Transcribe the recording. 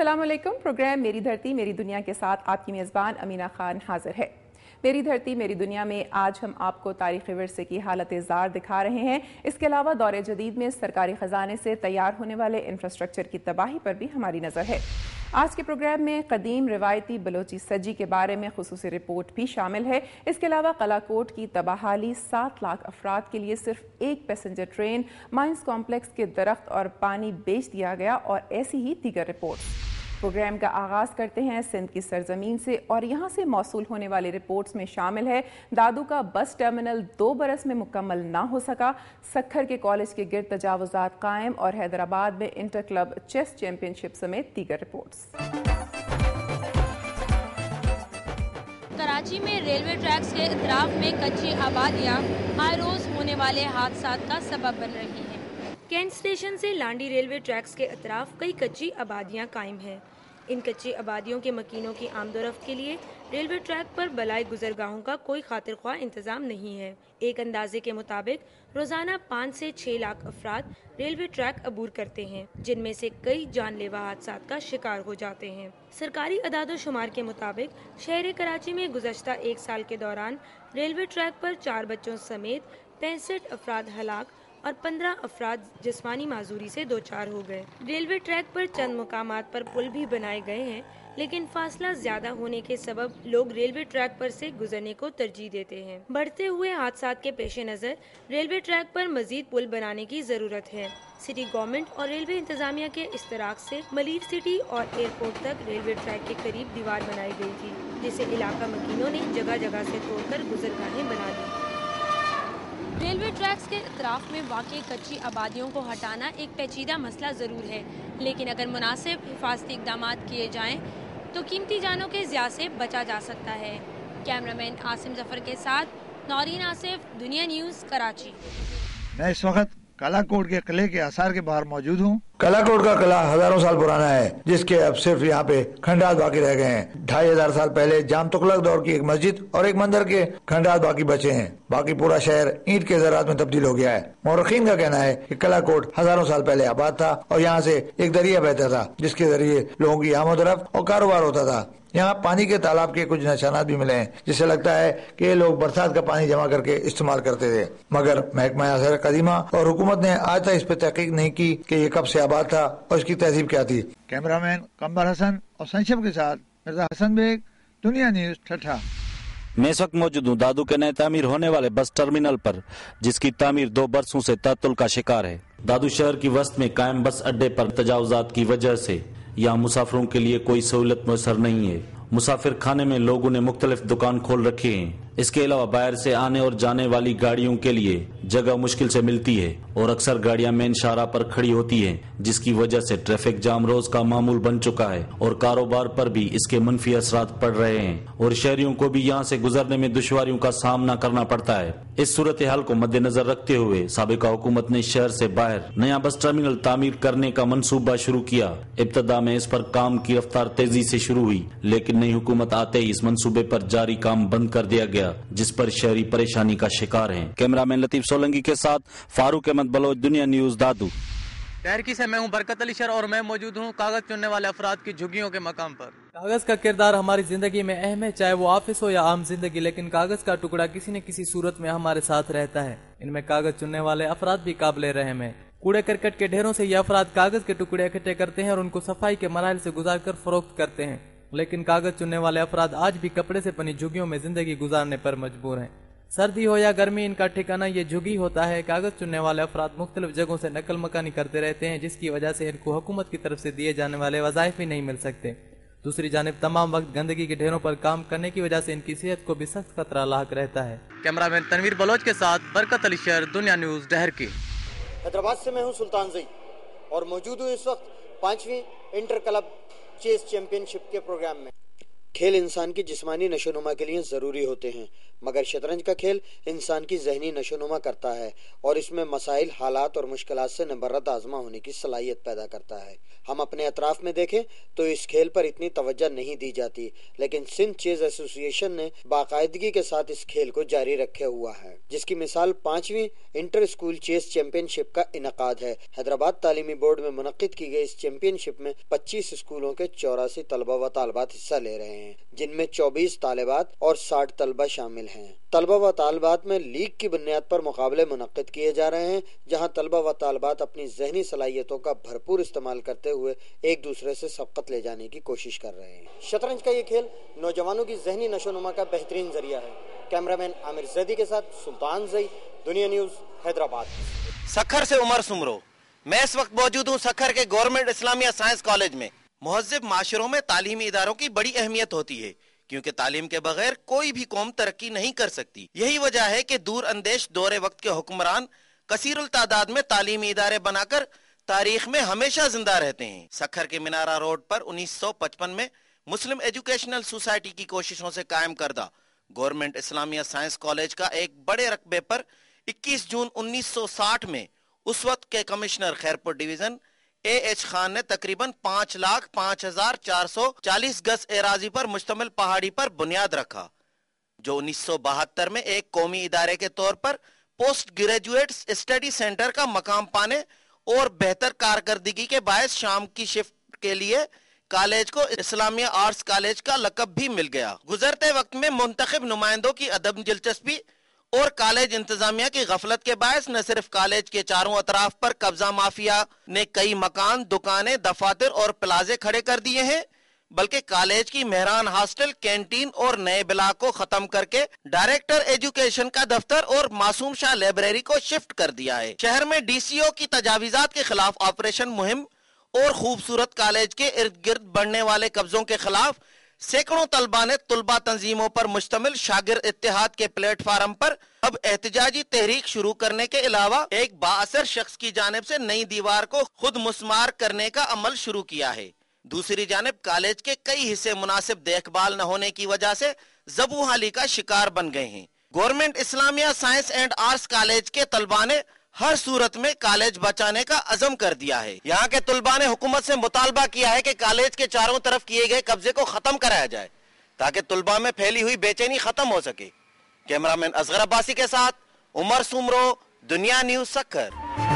अस्सलाम वालेकुम। प्रोग्राम मेरी धरती मेरी दुनिया के साथ आपकी मेज़बान अमीना खान हाजिर है। मेरी धरती मेरी दुनिया में आज हम आपको तारीख़ी विरसे की हालत ज़ार दिखा रहे हैं। इसके अलावा दौरे जदीद में सरकारी ख़जाने से तैयार होने वाले इंफ्रास्ट्रक्चर की तबाही पर भी हमारी नज़र है। आज के प्रोग्राम में कदीम रिवायती बलोची सजी के बारे में खुसूसी रिपोर्ट भी शामिल है। इसके अलावा कलाकोट की तबाहाली, 7 लाख अफराद के लिए सिर्फ एक पैसेंजर ट्रेन, माइंस कॉम्प्लेक्स के दरख्त और पानी बेच दिया गया और ऐसी ही दीगर रिपोर्ट्स। प्रोग्राम का आगाज करते हैं सिंध की सरजमीन से और यहाँ से मौसूल होने वाली रिपोर्ट्स में शामिल है दादू का बस टर्मिनल 2 बरस में मुकम्मल ना हो सका, सक्खर के कॉलेज के गिर्द तजावुजात कायम और हैदराबाद में इंटर क्लब चेस चैंपियनशिप समेत दीगर रिपोर्ट्स। कराची में रेलवे ट्रैक्स के इतराफ में कच्ची आबादियाँ हर रोज होने वाले हादसात का सबब बन रही हैं। कैंट स्टेशन से लांडी रेलवे ट्रैक्स के इतराफ कई कच्ची आबादियाँ कायम हैं। इन कच्ची आबादियों के मकीनों की आमदोरफ्त के लिए रेलवे ट्रैक पर बलाई गुजरगाहों का कोई खातिर ख्वाह इंतजाम नहीं है। एक अंदाजे के मुताबिक रोजाना 5 से 6 लाख अफराद रेलवे ट्रैक अबूर करते हैं, जिनमें से कई जानलेवा हादसात का शिकार हो जाते हैं। सरकारी अदाद-ओ-शुमार के मुताबिक शहर कराची में गुज़श्ता 1 साल के दौरान रेलवे ट्रैक पर 4 बच्चों समेत 65 अफराद हलाक और 15 अफराद जिस्मानी माजूरी से दोचार हो गए। रेलवे ट्रैक पर चंद मुकामात पर पुल भी बनाए गए हैं, लेकिन फासला ज्यादा होने के सबब लोग रेलवे ट्रैक पर से गुजरने को तरजीह देते हैं। बढ़ते हुए हादसात के पेश नज़र रेलवे ट्रैक पर मजीद पुल बनाने की जरूरत है। सिटी गवर्नमेंट और रेलवे इंतजामिया के इश्तराक से मलीर सिटी और एयरपोर्ट तक रेलवे ट्रैक के करीब दीवार बनाई गई थी, जिसे इलाका मकीनों ने जगह जगह से तोड़कर गुजरगाहें बना दी। रेलवे ट्रैक्स के इतराफ में वाक़ई कच्ची आबादियों को हटाना एक पेचीदा मसला ज़रूर है, लेकिन अगर मुनासिब हिफाजती इक़दाम किए जाएँ तो कीमती जानों के ज़िया से बचा जा सकता है। कैमरामैन आसिम जफर के साथ नौरीन आसिफ, दुनिया न्यूज़, कराची। मैं इस वक्त कलाकोट के किले के आसार के बाहर मौजूद हूँ। कलाकोट का किला हजारों साल पुराना है, जिसके अब सिर्फ यहाँ पे खंडरात बाकी रह गए हैं। 2500 साल पहले जाम तुगलक दौर की एक मस्जिद और एक मंदिर के खंडरात बाकी बचे हैं। बाकी पूरा शहर ईंट के ज़रात में तब्दील हो गया है। मौरखीन का कहना है कि कलाकोट हजारों साल पहले आबाद था और यहाँ से एक दरिया बहता था, जिसके जरिए लोगों की आमदोरफ्त और कारोबार होता था। यहाँ पानी के तालाब के कुछ निशानात भी मिले हैं, जिससे लगता है कि ये लोग बरसात का पानी जमा करके इस्तेमाल करते थे। मगर महकमा आसार कदीमा और हुकूमत ने आज तक इस पर तहकीक नहीं की कि ये कब से आबाद था और इसकी तहजीब क्या थी। कैमरामैन कमर हसन और संशब के साथ मिर्जा हसन बेग, दुनिया न्यूज़, ठठा। मैं इस वक्त मौजूद हूँ दादू के नए तामीर होने वाले बस टर्मिनल पर, जिसकी तामीर 2 बरसों से तातुल का शिकार है। दादू शहर की वस्त में कायम बस अड्डे पर तजावुजात की वजह से यहाँ मुसाफिरों के लिए कोई सहूलत मुयसर नहीं है। मुसाफिर खाने में लोगों ने मुख्तलिफ दुकान खोल रखे हैं। इसके अलावा बाहर से आने और जाने वाली गाड़ियों के लिए जगह मुश्किल से मिलती है और अक्सर गाड़ियां मेन शाहराह पर खड़ी होती हैं, जिसकी वजह से ट्रैफिक जाम रोज का मामूल बन चुका है और कारोबार पर भी इसके मनफी असरात पड़ रहे हैं और शहरियों को भी यहाँ से गुजरने में दुश्वारियों का सामना करना पड़ता है। इस सूरत हाल को मद्देनजर रखते हुए साबिका हुकूमत ने शहर से बाहर नया बस टर्मिनल तामीर करने का मंसूबा शुरू किया। इब्तदा में इस पर काम की रफ्तार तेजी से शुरू हुई, लेकिन नई हुकूमत आते ही इस मंसूबे पर जारी काम बंद कर दिया गया, जिस पर शहरी परेशानी का शिकार हैं। कैमरामैन लतीफ सोलंकी के साथ फारूक अहमद बलोच, दुनिया न्यूज़, दादू। टहरकी से मैं हूं बरकत अली शर और मैं मौजूद हूं कागज चुनने वाले अफराद की झुग्गियों के मकाम पर। कागज का किरदार हमारी जिंदगी में अहम है, चाहे वो ऑफिस हो या आम जिंदगी, लेकिन कागज का टुकड़ा किसी न किसी सूरत में हमारे साथ रहता है। इनमें कागज चुनने वाले अफराद भी काबिल रहम है। कूड़े करकट के ढेरों से ये अफराद कागज के टुकड़े इकट्ठे करते हैं और उनको सफाई के मराइल से गुजार कर फरोख्त करते हैं, लेकिन कागज चुनने वाले अफराद आज भी कपड़े से बनी झुग्गियों में जिंदगी गुजारने पर मजबूर हैं। सर्दी हो या गर्मी, इनका ठिकाना ये झुग्गी होता है। कागज चुनने वाले अफराद मुख्तलिफ जगहों से नकल मकानी करते रहते हैं, जिसकी वजह से इनको हुकूमत की तरफ से दिए जाने वाले वज़ाइफ भी नहीं मिल सकते। दूसरी जानिब तमाम वक्त गंदगी के ढेरों पर काम करने की वजह से इनकी सेहत को भी सख्त खतरा लाक रहता है। कैमरामैन तनवीर बलोच के साथ बरकत अली शहर, दुनिया न्यूज़, डहरकी। हैदराबाद से मैं हूँ सुल्तान जई और मौजूद हूँ इस वक्त 5वीं इंटर क्लब चेस चैंपियनशिप के प्रोग्राम में। खेल इंसान की जिस्मानी नशोनुमा के लिए जरूरी होते हैं, मगर शतरंज का खेल इंसान की जहनी नशोनुमा करता है और इसमें मसाइल, हालात और मुश्किलात से नबर्रत आजमा होने की सलाहियत पैदा करता है। हम अपने अतराफ में देखें तो इस खेल पर इतनी तवज्जो नहीं दी जाती, लेकिन सिंध चेज एसोसिएशन ने बाकायदगी के साथ इस खेल को जारी रखे हुआ है, जिसकी मिसाल 5वीं इंटर स्कूल चेस चैंपियनशिप का इनकाद है। हैदराबाद तालीमी बोर्ड में मुनक्किद की गई इस चैंपियनशिप में 25 स्कूलों के 84 तलबा व तालिबात हिस्सा ले रहे हैं, जिनमें 24 तालिबात और 60 तलबा शामिल हैं। तलबा व तालिबात में लीग की बुनियाद पर मुकाबले मुनक्किद किए जा रहे हैं, जहां तलबा व तालिबात अपनी जहनी सलाहियतों का भरपूर इस्तेमाल करते हुए एक दूसरे से सबकत ले जाने की कोशिश कर रहे हैं। शतरंज का ये खेल नौजवानों की जहनी नशोनुमा का बेहतरीन जरिया है। कैमरामैन आमिर जैदी के साथ सुल्तान जई, दुनिया न्यूज, हैदराबाद। सखर से उमर सुमरो। मैं इस वक्त मौजूद हूँ सखर के गवर्नमेंट इस्लामिया साइंस कॉलेज में। मुहज़्ज़ब माशरों में तालीमी इदारों की बड़ी अहमियत होती है, क्योंकि तालीम के बगैर कोई भी कौम तरक्की नहीं कर सकती। यही वजह है कि दूर अंदेश दौरे वक्त के हुक्मरान कसीरुल तादाद में तालीमी इदारे बनाकर तारीख में हमेशा जिंदा रहते हैं। सखर के मीनारा रोड पर 1955 में मुस्लिम एजुकेशनल सोसाइटी की कोशिशों से कायम करदा गवर्नमेंट इस्लामिया साइंस कॉलेज का एक बड़े रकबे पर 21 जून 1960 में उस वक्त के commissioner Khairpur division A.H. Khan ने तकरीबन 5,05,440 गज एराजी पर मुश्तमिल पहाड़ी पर बुनियाद रखा, जो 1972 में एक कौमी इदारे के तौर पर पोस्ट ग्रेजुएट स्टडी सेंटर का मकाम पाने और बेहतर कारकर्दगी के बायस शाम की शिफ्ट के लिए कॉलेज को इस्लामिया आर्ट्स कॉलेज का लकब भी मिल गया। गुजरते वक्त में मुंतखब नुमाइंदों की अदम दिलचस्पी और कॉलेज इंतजामिया की गफलत के बायस न सिर्फ कॉलेज के चारों अतराफ पर कब्जा माफिया ने कई मकान, दुकानें, दफातर और प्लाजे खड़े कर दिए हैं, बल्कि कॉलेज की मेहरान हॉस्टल, कैंटीन और नए ब्लॉक को खत्म करके डायरेक्टर एजुकेशन का दफ्तर और मासूम शाह लाइब्रेरी को शिफ्ट कर दिया है। शहर में DCO की तजावीजात के खिलाफ ऑपरेशन मुहिम और खूबसूरत कॉलेज के इर्द गिर्द बढ़ने वाले कब्जों के खिलाफ सैकड़ों तलबा ने तुलबा तंजीमों पर मुश्तमिल शागिर्द इत्तेहाद के प्लेटफार्म पर अब एहतजाजी तहरीक शुरू करने के अलावा एक बाअसर शख्स की जानिब से नई दीवार को खुद मुस्मार करने का अमल शुरू किया है। दूसरी जानिब कॉलेज के कई हिस्से मुनासिब देखभाल न होने की वजह से ज़बूहाली का शिकार बन गए हैं। Government Islamia science and arts college के तलबा ने हर सूरत में कॉलेज बचाने का अज़म कर दिया है। यहाँ के तलबा ने हुकूमत से मुतालबा किया है कि कॉलेज के चारों तरफ किए गए कब्जे को खत्म कराया जाए, ताकि तलबा में फैली हुई बेचैनी खत्म हो सके। कैमरामैन असगर अब्बासी के साथ उमर सुमरो, दुनिया न्यूज, सखर।